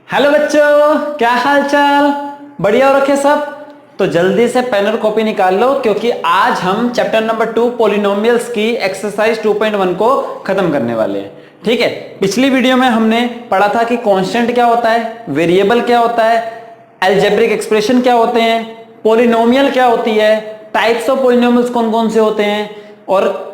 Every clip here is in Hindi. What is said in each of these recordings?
हेलो बच्चों, क्या हाल चाल? बढ़िया हो रखे सब? तो जल्दी से पेन और कॉपी निकाल लो क्योंकि आज हम चैप्टर नंबर 2 पॉलिनोमियल्स की एक्सरसाइज 2.1 को खत्म करने वाले हैं। ठीक है, पिछली वीडियो में हमने पढ़ा था कि कांस्टेंट क्या होता है, वेरिएबल क्या होता है, अलजेब्रिक एक्सप्रेशन क्या होते हैं, पॉलिनोमियल क्या होती है, टाइप्स ऑफ पॉलिनोमियल्स कौन कौन से होते हैं और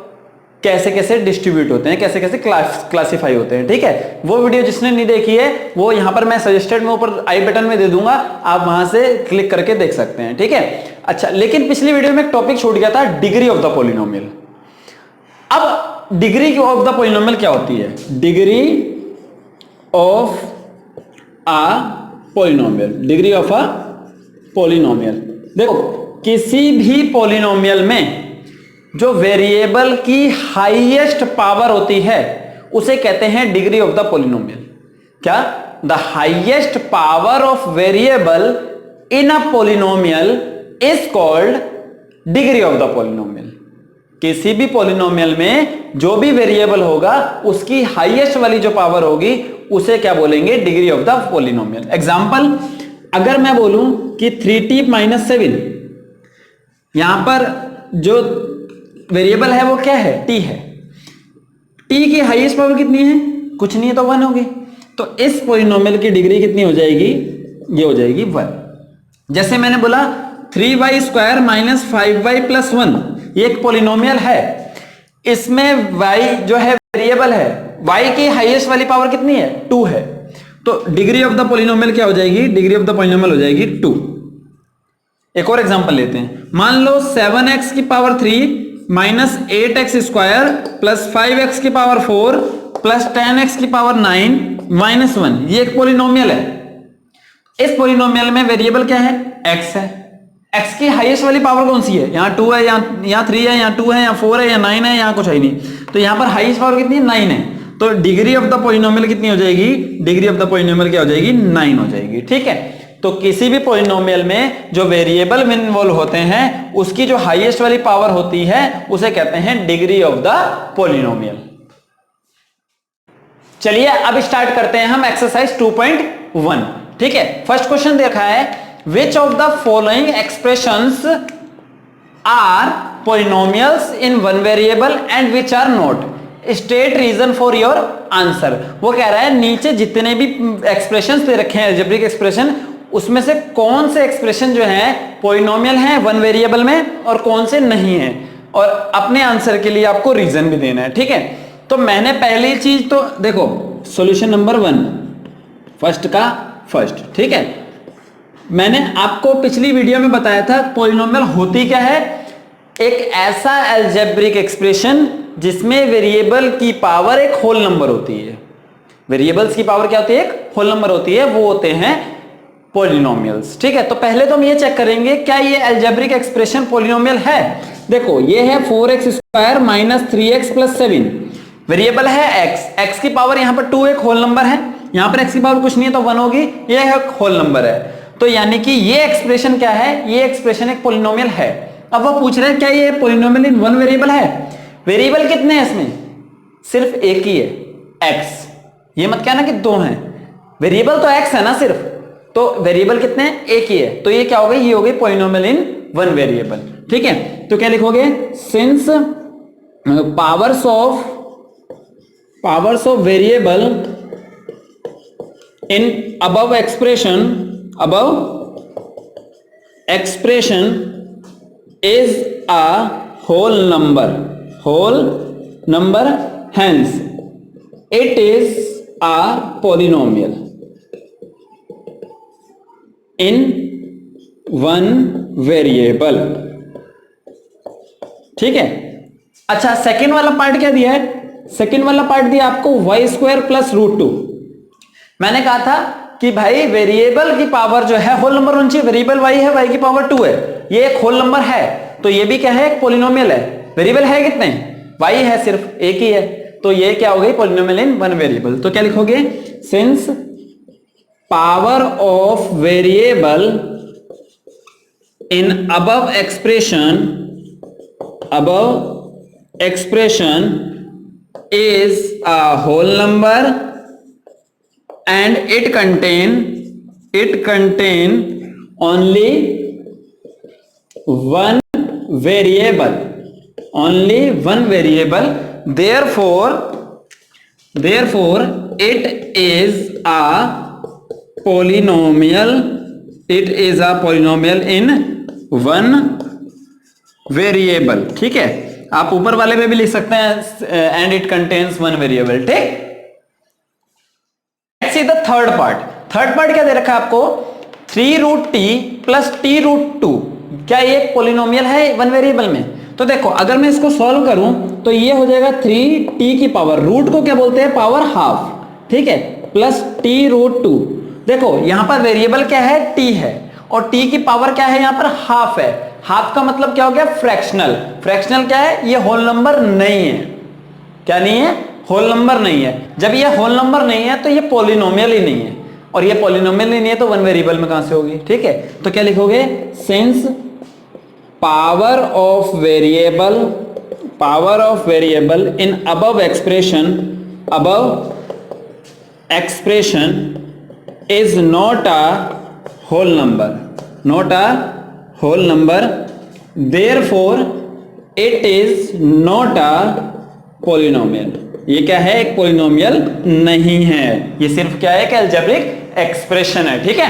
कैसे कैसे डिस्ट्रीब्यूट होते हैं, कैसे कैसे क्लासिफाई होते हैं। ठीक है, वो वीडियो जिसने नहीं देखी है वो यहां पर मैं सजेस्टेड में ऊपर आई बटन में दे दूंगा, आप वहां से क्लिक करके देख सकते हैं। ठीक है, अच्छा, लेकिन पिछली वीडियो में एक टॉपिक छूट गया था, डिग्री ऑफ द पॉलिनोमियल। अब डिग्री ऑफ द पॉलिनोमियल क्या होती है? Degree of a polynomial, degree of a polynomial. देखो, किसी भी पॉलिनोमियल में जो वेरिएबल की हाईएस्ट पावर होती है उसे कहते हैं डिग्री ऑफ द पॉलिनोमियल। क्या? The highest power of variable in a polynomial is called degree of the polynomial. किसी भी पॉलिनोमियल में जो भी वेरिएबल होगा उसकी हाईएस्ट वाली जो पावर होगी उसे क्या बोलेंगे? Degree of the polynomial. Example, अगर मैं बोलूं कि 3t-7, यहां पर जो वेरिएबल है वो क्या है? t है। t की हाईएस्ट पावर कितनी है? कुछ नहीं है, तो 1 होगी। तो इस पॉलिनोमियल की डिग्री कितनी हो जाएगी? ये हो जाएगी 1। जैसे मैंने बोला 3y² - 5y + 1, ये एक पॉलिनोमियल है। इसमें y जो है वेरिएबल है, y की हाईएस्ट वाली पावर कितनी है? 2 है। तो डिग्री ऑफ द पॉलिनोमियल क्या हो जाएगी? डिग्री ऑफ द पॉलिनोमियल हो जाएगी 2। एक और एग्जांपल लेते हैं। मान लो 7x की पावर 3 - 8x² + 5x की पावर 4 + 10x की पावर 9 - 1, ये एक पॉलिनोमियल है। इस पॉलिनोमियल में वेरिएबल क्या है? x है। x की हाईएस्ट वाली पावर कौन सी है? यहाँ 2 है, यहाँ 3 है, यहाँ 2 है, यहाँ 4 है, यहाँ 9 है, यहाँ कुछ है नहीं। तो यहाँ पर हाईएस्ट पावर कितनी है? 9 है। तो डिग्री ऑफ द पॉलिनोमियल कितनी हो जाएगी? डिग्री ऑफ द पॉलिनोमियल क्या हो जाएगी? 9 हो जाएगी। ठीक है, तो किसी भी पॉलिनोमियल में जो वेरिएबल इन्वॉल्व होते हैं उसकी जो हाईएस्ट वाली पावर होती है उसे कहते हैं डिग्री ऑफ द पॉलिनोमियल। चलिए अब स्टार्ट करते हैं हम एक्सरसाइज 2.1। ठीक है, फर्स्ट क्वेश्चन देखा है, which of the following expressions are polynomials in one variable and which are not, state reason for your answer. वो कह रहा है नीचे जितने भी एक्सप्रेशंस दे रखे हैं अलजेब्रिक एक्सप्रेशन, उसमें से कौन से एक्सप्रेशन जो है पॉलिनोमियल हैं वन वेरिएबल में और कौन से नहीं है, और अपने आंसर के लिए आपको रीजन भी देना है। ठीक है, तो मैंने पहली चीज तो देखो, सॉल्यूशन नंबर 1, फर्स्ट का फर्स्ट। ठीक है, मैंने आपको पिछली वीडियो में बताया था पॉलिनोमियल होती क्या है? एक ऐसा अलजेब्रिक एक्सप्रेशन जिसमें वेरिएबल की पावर एक होल नंबर होती है। वेरिएबल्स की पावर क्या होती है? एक होल नंबर होती है, वो होते हैं पॉलिनोमियल्स। ठीक है, तो पहले तो हम ये चेक करेंगे क्या ये अलजेब्रिक एक्सप्रेशन पॉलिनोमियल है। देखो, ये है 4x² - 3x + 7, वेरिएबल है x, x की पावर यहां पर 2 एक होल नंबर है, यहां पर x की पावर कुछ नहीं है तो 1 होगी, ये एक होल नंबर है। तो यानी कि ये एक्सप्रेशन क्या है? ये एक्सप्रेशन एक पॉलिनोमियल है। अब वो पूछ रहे हैं क्या ये पॉलिनोमियल इन वन वेरिएबल है? वेरिएबल कितने हैं इसमें? सिर्फ एक ही है, x। ये मत कहना कि 2 हैं, वेरिएबल तो x है ना सिर्फ, तो वेरिएबल कितने हैं? एक ही है। तो ये क्या हो गई? ये हो गई पॉलिनोमियल इन वन वेरिएबल। ठीक है, तो क्या लिखोगे? Since powers of variable in above expression is a whole number, hence it is a polynomial in one variable। ठीक है, अच्छा, सेकेंड वाला पार्ट क्या दिया है? सेकेंड वाला पार्ट दिया आपको y² + √2। मैंने कहा था कि भाई वेरिएबल की पावर जो है होल नंबर होनी चाहिए, वेरिएबल y है, y की पावर 2 है, ये एक होल नंबर है, तो ये भी क्या है? एक पॉलिनोमियल है। वेरिएबल है कितने? y है, सिर्फ एक ही है, तो ये क्या हो गई? पॉलिनोमियल इन वन वेरिएबल। तो क्या लिखोगे? Since power of variable in above expression is a whole number, and it contain only one variable, therefore it is a polynomial in one variable. ठीक है, आप ऊपर वाले में भी लिख सकते हैं and it contains one variable. ठीक, सी द थर्ड पार्ट क्या दे रखा है आपको, 3√t प्लस t√2। क्या ये पोलिनोमियल है वन वेरिएबल में? तो देखो अगर मैं इसको सॉल्व करूं तो ये हो जाएगा 3t की पावर, रूट को क्या बोलते हैं, पावर हाफ। ठीक है, प्लस t√2। देखो यहां पर वेरिएबल क्या है, t है, और t की पावर क्या है, यहां पर हाफ है। हाफ का मतलब क्या हो गया, फ्रैक्शनल। फ्रैक्शनल क्या है, ये होल नंबर नहीं है। क्या नहीं है, होल नंबर नहीं है। जब ये होल नंबर नहीं है तो ये पॉलिनोमियल ही नहीं है, और ये पॉलिनोमियल ही नहीं है तो वन वेरिएबल में कहां से होगी। ठीक है, तो क्या लिखोगे, since power of variable in above expression is not a whole number, therefore it is not a polynomial। ये क्या है, एक पॉलिनोमियल नहीं है, ये सिर्फ क्या है, एक अलजेब्रिक एक्सप्रेशन है। ठीक है,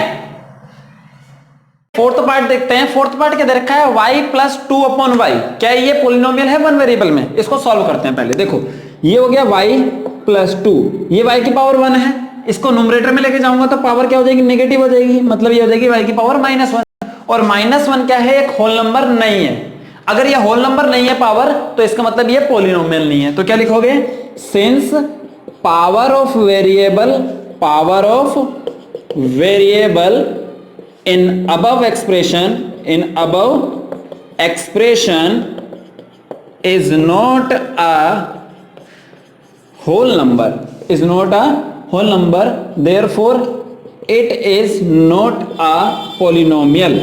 फोर्थ पार्ट देखते हैं। फोर्थ पार्ट क्या दे रखा है, y प्लस 2/y। क्या ये पॉलिनोमियल है वन वेरिएबल में? इसको सॉल्व करते हैं पहले। देखो ये हो गया y प्लस 2, ये y की पावर 1 है, इसको न्यूमरेटर में लेके जाऊंगा तो पावर क्या हो जाएगी, नेगेटिव हो जाएगी, मतलब ये हो जाएगी y की पावर -1। और -1 क्या है, एक होल नंबर नहीं है। अगर ये होल नंबर नहीं है पावर, तो इसका मतलब ये पॉलिनोमियल नहीं है। तो क्या लिखोगे, since power of variable in above expression is not a whole number, therefore it is not a polynomial।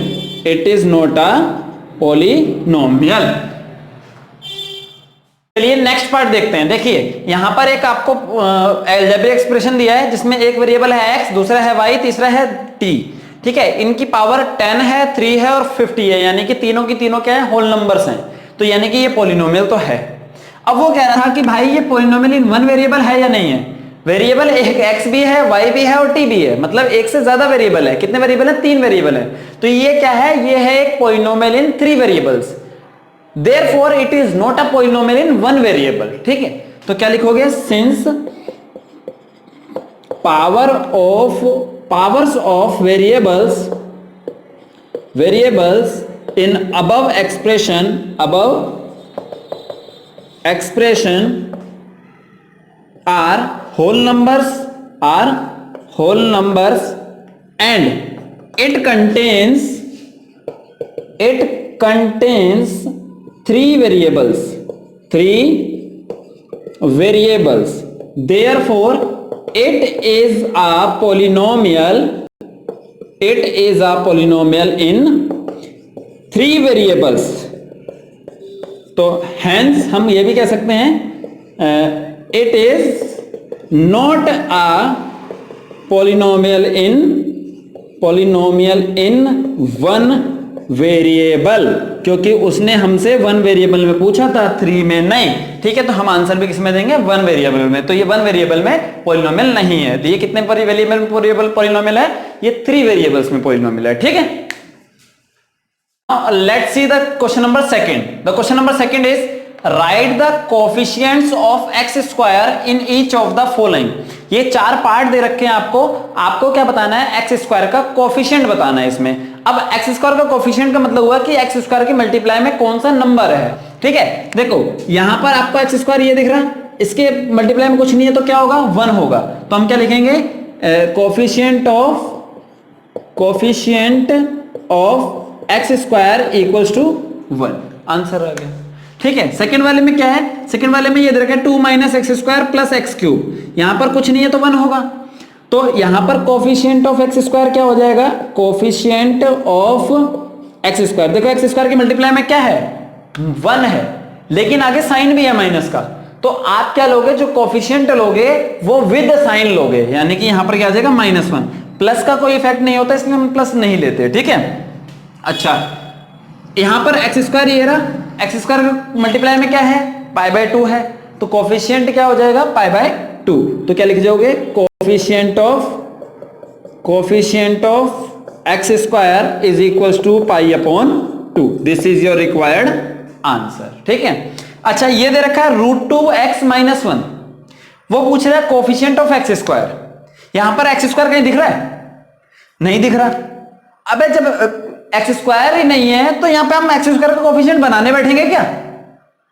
चलिए नेक्स्ट पार्ट देखते हैं। देखिए यहां पर एक आपको अलजेब्रिक एक्सप्रेशन दिया है जिसमें एक वेरिएबल है x, दूसरा है y, तीसरा है t। ठीक है, इनकी पावर 10 है, 3 है और 50 है, यानी कि तीनों की तीनों क्या है, होल नंबर्स हैं। तो यानी कि ये पॉलिनोमियल तो है। अब वो कह रहा था कि भाई ये पॉलिनोमियल इन वन वेरिएबल है या नहीं है। वेरिएबल एक x भी है, y भी है और t भी है, मतलब एक से ज्यादा वेरिएबल है। कितने वेरिएबल है, 3 वेरिएबल है। तो ये क्या है, ये है एक polynomial in 3 variables, therefore it is not a polynomial in one variable. ठीक है, तो क्या लिखोगे, since powers of variables in above expression are whole numbers and it contains 3 variables, therefore it is a polynomial in 3 variables। तो hence हम ये भी कह सकते हैं it is not a polynomial in one variable, क्योंकि उसने हमसे वन वेरिएबल में पूछा था, 3 में नहीं। ठीक है, तो हम आंसर भी किसमें देंगे, वन वेरिएबल में। तो ये वन वेरिएबल में पॉलिनोमियल नहीं है। तो ये कितने वेरिएबल में पॉलिनोमियल है, ये 3 वेरिएबल्स में पॉलिनोमियल है। ठीक है, let's see the question number second. The question number second is write the coefficients of x square in each of the following. ये 4 पार्ट दे रखे हैं आपको क्या बताना है, एक्स स्क्वायर का कोफिशिएंट बताना है इसमें। अब एक्स स्क्वायर का कोफिशिएंट का मतलब हुआ कि एक्स स्क्वायर की मल्टीप्लाई में कौन सा नंबर है। ठीक है, देखो यहां पर आपको एक्स स्क्वायर ये दिख रहा है, इसके मल्टीप्लाई में कुछ नहीं है तो क्या होगा, 1 होगा। तो हम क्या लिखेंगे, coefficient of x square equals to 1। Answer आ गया। ठीक है, सेकंड वाले में क्या है, सेकंड वाले में ये दे रखा है 2 - x² + x³ यहां पर कुछ नहीं है तो 1 होगा। तो यहां पर कोफिशिएंट ऑफ एक्स स्क्वायर क्या हो जाएगा, कोफिशिएंट ऑफ एक्स स्क्वायर। देखो एक्स स्क्वायर की मल्टीप्लाई में क्या है, 1 है, लेकिन आगे साइन भी है माइनस का, तो आप क्या लोगे, जो कोफिशिएंट लोगे वो विद साइन लोगे, यानी कि यहां पर क्या आ जाएगा -1। प्लस का कोई इफेक्ट नहीं होता इसलिए हम प्लस नहीं लेते, ठीक है। अच्छा, यहां पर एक्स स्क्वायर ये रहा, एक्स स्क्वायर मल्टीप्लाई में क्या है, π/2 है, तो कोफिशिएंट क्या हो जाएगा π/2। तो क्या लिख जाओगे, coefficient of x square is equal to π/2। This is your required answer, ठीक है। अच्छा, ये दे रखा है √2x - 1, वो पूछ रहा है कोफिशिएंट ऑफ एक्स स्क्वायर। यहां पर एक्स स्क्वायर कहीं दिख रहा है, नहीं दिख रहा। अबे जब एक्स स्क्वायर ही नहीं है तो यहां पे हम एक्स स्क्वायर का कोफिशिएंट बनाने बैठेंगे क्या,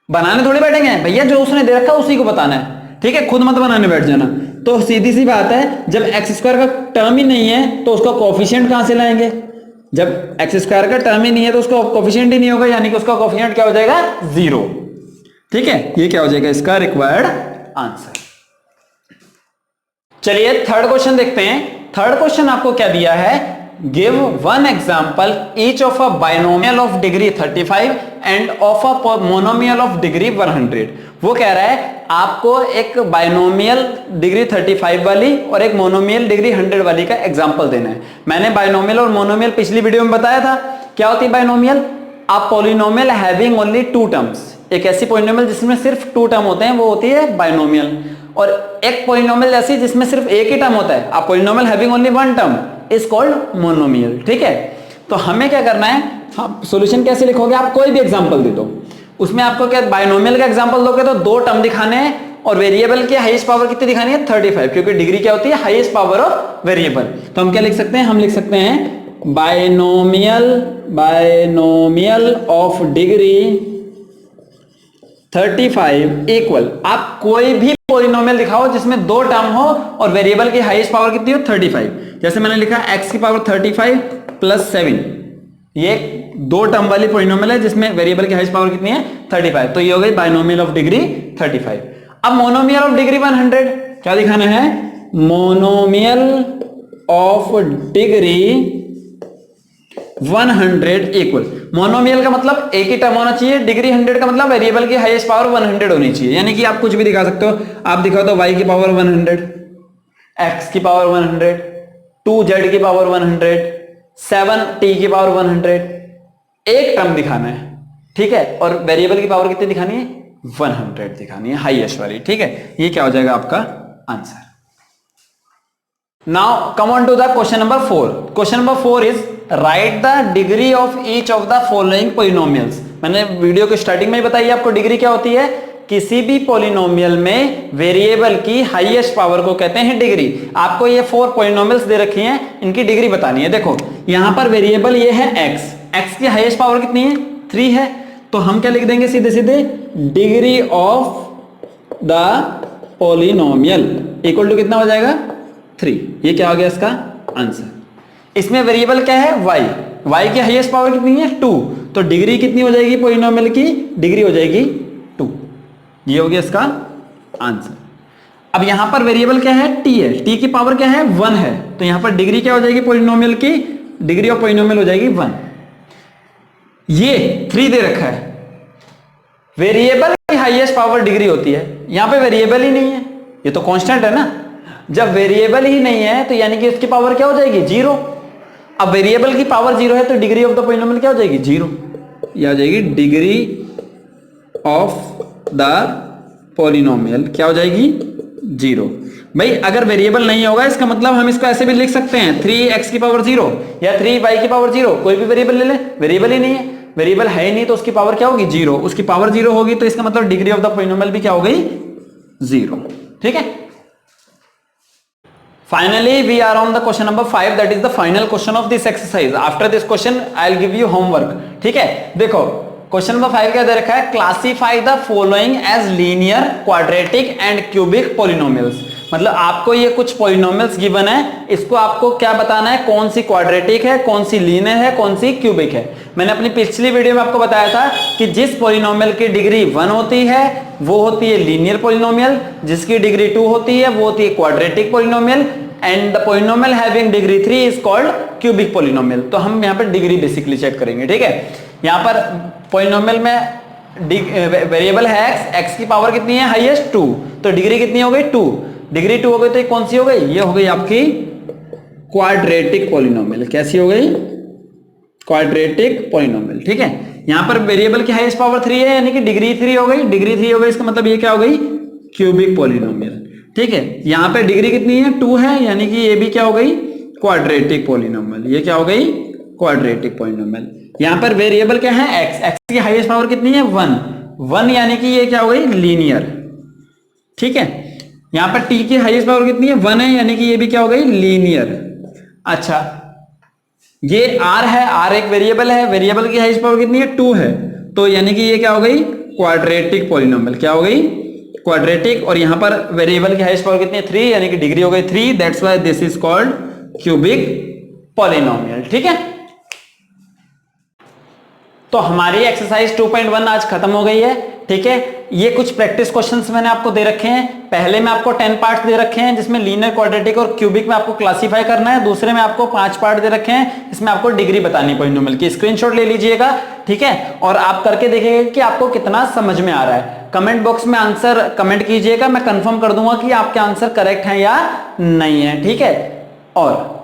बनाने थोड़ी बैठेंगे भैया, जो उसने दे रखा है उसी को बताना है, ठीक है, खुद मत बनाने बैठ जाना। तो सीधी सी बात है, जब एक्स स्क्वायर का टर्म ही नहीं है तो उसका कोफिशिएंट कहां से लाएंगे, जब एक्स स्क्वायर का टर्म ही नहीं है तो उसका कोफिशिएंट ही नहीं होगा, यानी कि उसका कोफिशिएंट क्या हो जाएगा, 0, ठीक है। ये क्या हो जाएगा इसका रिक्वायर्ड आंसर। चलिए थर्ड क्वेश्चन देखते हैं। थर्ड क्वेश्चन आपको क्या दिया है, give one example each of a binomial of degree 35 end of a monomial of degree 100। वो कह रहा है आपको एक बाइनोमियल डिग्री 35 वाली और एक मोनोमियल डिग्री 100 वाली का एग्जांपल देना है। मैंने बाइनोमियल और मोनोमियल पिछली वीडियो में बताया था। क्या होती है binomial, a polynomial having only 2 terms, एक ऐसी पॉलिनोमियल जिसमें सिर्फ 2 टर्म होते हैं वो होती है बाइनोमियल, और एक पॉलिनोमियल ऐसी जिसमें सिर्फ एक ही टर्म होता है, a polynomial having only 1 term is called monomial, ठीक है। तो हमें क्या करना है, हाँ, सॉल्यूशन कैसे लिखोगे, आप कोई भी एग्जांपल दे दो, उसमें आपको क्या बाइनोमियल का एग्जांपल दोगे तो 2 टर्म दिखाने हैं और वेरिएबल की हाईएस्ट पावर कितनी दिखानी है, 35, क्योंकि डिग्री क्या होती है, हाईएस्ट पावर ऑफ वेरिएबल। तो हम क्या लिख सकते हैं, हम लिख सकते हैं बाइनोमियल ऑफ डिग्री 35 इक्वल, आप कोई भी पॉलिनोमियल दिखाओ जिसमें 2 टर्म हो और वेरिएबल की हाईएस्ट पावर कितनी हो, 35। जैसे मैंने लिखा x की पावर 35 + 7, ये 2 टर्म वाली पॉलिनोमियल है जिसमें वेरिएबल की हाईएस्ट पावर कितनी है, 35। तो ये हो गई बाइनोमियल ऑफ डिग्री 35। अब मोनोमियल ऑफ डिग्री 100 क्या दिखाना है, monomial of degree 100 equal, monomial का मतलब एक ही टर्म होना चाहिए, डिग्री 100 का मतलब वेरिएबल की हाईएस्ट पावर 100 होनी चाहिए। यानी कि आप कुछ भी दिखा सकते हो, आप दिखाओ तो y की पावर 100, x की पावर 100, 2z की पावर 100, 7t की पावर 100, एक टर्म दिखाना है, ठीक है, और वेरिएबल की पावर कितनी दिखानी है, 100 दिखानी है, हाईएस्ट वाली, ठीक है। ये क्या हो जाएगा आपका answer. Now come on to the question number 4। Question number 4 is write the degree of each of the following polynomials. मैंने वीडियो के स्टार्टिंग में ही बताई आपको डिग्री क्या होती है, किसी भी पॉलिनोमियल में वेरिएबल की हाईएस्ट पावर को कहते हैं डिग्री। आपको ये 4 पॉलिनोमियल्स दे रखी हैं, इनकी डिग्री बतानी है। देखो यहां पर वेरिएबल ये है x की हाईएस्ट पावर कितनी है, 3 है, तो हम क्या लिख देंगे सीधे सीधे, degree of the polynomial equal to कितना हो जाएगा, 3। ये क्या हो गया इसका आंसर। इसमें वेरिएबल क्या है, y की हाईएस्ट पावर कितनी है, 2, तो डिग्री कितनी हो जाएगी पॉलिनोमियल की, डिग्री हो जाएगी 2। ये हो गया इसका आंसर। अब यहां पर वेरिएबल क्या है, t है, t की पावर क्या है, 1 है, तो यहां पर डिग्री क्या हो जाएगी पॉलिनोमियल की, डिग्री ऑफ पॉलिनोमियल हो जाएगी 1। ये 3 दे रखा है, वेरिएबल की हाईएस्ट पावर डिग्री होती है, यहां पे वेरिएबल ही नहीं है, ये तो कांस्टेंट है ना। जब वेरिएबल ही नहीं है तो यानी कि इसकी पावर क्या हो जाएगी, 0। अब वेरिएबल की पावर 0 है तो डिग्री ऑफ द पॉलिनोमियल क्या हो जाएगी, 0। ये आ जाएगी डिग्री ऑफ द पॉलिनोमियल क्या हो जाएगी, 0। भाई अगर वेरिएबल नहीं होगा इसका मतलब हम इसको ऐसे भी लिख सकते हैं, 3x की पावर 0 या 3y की पावर 0, कोई भी वेरिएबल ले ले, वेरिएबल ही नहीं है, वेरिएबल है ही नहीं तो उसकी पावर क्या होगी, 0। उसकी पावर 0 होगी तो इसका मतलब डिग्री ऑफ द पॉलिनोमियल भी क्या हो गई, 0, ठीक है। Finally, we are on the question number 5. That is the final question of this exercise. After this question, I'll give you homework. ठीक है, देखो क्वेश्चन नंबर 5 क्या दे रखा है, classify the following as linear, quadratic and cubic polynomials. मतलब आपको ये कुछ पॉलिनोमियल्स गिवन है, इसको आपको क्या बताना है, कौन सी क्वाड्रेटिक है, कौन सी लीनियर है, कौन सी क्यूबिक है। मैंने अपनी पिछली वीडियो में आपको बताया था कि जिस पॉलिनोमियल की डिग्री 1 होती है वो होती है लीनियर पॉलिनोमियल, जिसकी डिग्री 2 होती है वो होती है quadratic polynomial, and the polynomial having degree 3 is called cubic polynomial. तो हम यहाँ पर डिग्री बेसिकली चेक करेंगे, ठीक है। यहाँ पर पॉलिनोमियल में वेरिएबल है x की पावर कितनी है हाईएस्ट 2, तो डिग्री कितनी हो गई 2, डिग्री 2 हो गई तो ये कौन सी हो गई, ये हो गई आपकी क्वाड्रेटिक पॉलिनोमियल। कैसी हो गई, क्वाड्रेटिक पॉलिनोमियल। ठीक है, यहां पर वेरिएबल की हाईएस्ट पावर 3 है यानी कि डिग्री 3 हो गई, डिग्री 3 हो गई, इसका मतलब ये क्या हो गई, क्यूबिक पॉलिनोमियल। ठीक है, यहां पे डिग्री कितनी है 2 है यानी कि ये भी क्या हो गई, क्वाड्रेटिक पॉलिनोमियल। ये क्या हो गई, क्वाड्रेटिक पॉलिनोमियल। यहां पर वेरिएबल क्या है x की हाईएस्ट पावर कितनी है 1 यानी कि ये क्या हो गई, लीनियर। ठीक है, यहां पर t की हाईएस्ट पावर कितनी है 1 है यानी कि ये भी क्या हो गई, लीनियर। अच्छा, ये r है, r एक वेरिएबल है, वेरिएबल की हाईएस्ट पावर कितनी है 2 है, तो यानी कि ये क्या हो गई, क्वाड्रेटिक पॉलिनोमियल। क्या हो गई, क्वाड्रेटिक। और यहां पर वेरिएबल की हाईएस्ट पावर कितनी है 3 यानी कि डिग्री हो गई 3, that's why this is called cubic polynomial. ठीक है, तो हमारी एक्सरसाइज 2.1 आज खत्म हो गई है। ठीक है, ये कुछ प्रैक्टिस क्वेश्चंस मैंने आपको दे रखे हैं। पहले में आपको 10 पार्ट्स दे रखे हैं जिसमें लीनियर, क्वाड्रेटिक और क्यूबिक में आपको क्लासीफाई करना है। दूसरे में आपको 5 पार्ट दे रखे हैं इसमें आपको डिग्री बतानी पॉलिनोमियल की। स्क्रीनशॉट ले लीजिएगा। ठीक है, और आप करके देखिएगा कि आपको कितना समझ में आ रहा है। कमेंट बॉक्स में आंसर कमेंट कीजिएगा, मैं कंफर्म कर दूंगा कि आपके आंसर करेक्ट है या नहीं है। ठीक है, और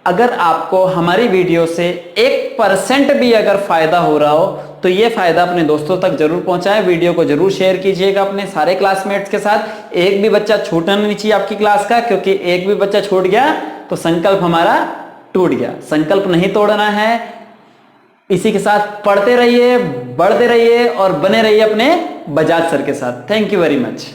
अगर आपको हमारी वीडियो से 1% भी अगर फायदा हो रहा हो तो ये फायदा अपने दोस्तों तक जरूर पहुंचाएं। वीडियो को जरूर शेयर कीजिएगा अपने सारे क्लासमेट्स के साथ। एक भी बच्चा छूटना नहीं चाहिए आपकी क्लास का, क्योंकि एक भी बच्चा छूट गया तो संकल्प हमारा टूट गया। संकल्प नहीं तोड़ना है। इसी के साथ पढ़ते रहिए, बढ़ते रहिए और बने रहिए अपने बजाज सर के साथ। Thank you very much.